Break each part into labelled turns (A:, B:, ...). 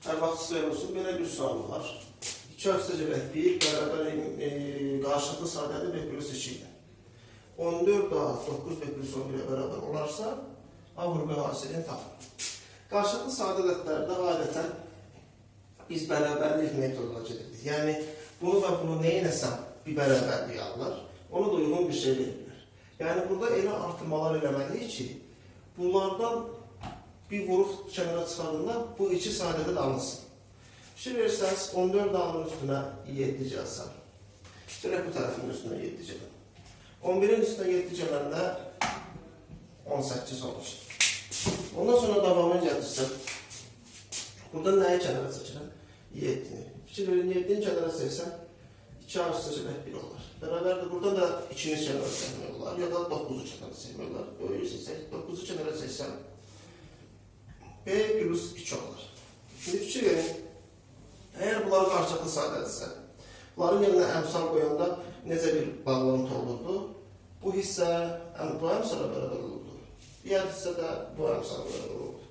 A: Hər vaxt istəyir olsun, belə bir sual var. 2 üstəgələk 1 bərabər qarşılıqlı sadədir 5 plus 2 ilə. 14 daha 9 5 plus 11 bərabər olarsa, A vurgu hasilini tapın. Qarşılıqlı sadələtlərdə adətən biz bərabərlik metoduna gedirdik. Yəni, bunu və bunu neynəsəm bir bərabərlik alırlar, ona da uyğun bir şey verirlər. Yəni, burada elə artırmalar eləməliyik ki, bunlardan bir vuruq kənara çıxardığında bu iki sadədə də alınsın. Fikir verirsəniz, 14 alının üstünə 7 gəlsən. Dirək bu tərəfin üstünə 7 gələn. 11-in üstünə 7 gələndə 18 olmuşdur. Ondan sonra davamını gətirsən. Burada nəyi kənara çəkirəm? 7-ni. Fikir verin, 7-ni kənara çəksən 2A üstəgələk 1 olar. Bərabərdir, buradan da 2-ni kənara çəkmək olar, ya da 9-u kənara çəkmək olar. Böyük seçsək, 9-u kənara çəksəm B plus 2 olar. Şimdi fikir verin, əgər bunlar qarşılıqlı sadədirsə, bunların yerinə əmsal qoyanda necə bir bağlantı olurdu? Bu hissə bu əmsala bərabər olurdu. Diğer hissə də bu əmsala bərabər olurdu.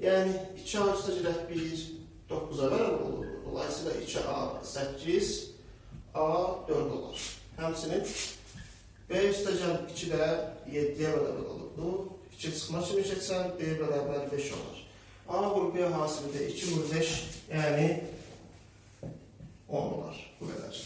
A: Yəni 2A üstəgələk 1 9-a bərabər olurdu. Dolayısıyla 2A 8 A 4 olar. Həmçinin B üstəgələk 2 də 7-yə bərabər olurdu. 2 çıxma kimi keçsən B bərabər 5 olar. A vur B hasilində 2 vur 5, yəni 10 olar. Bu qədər.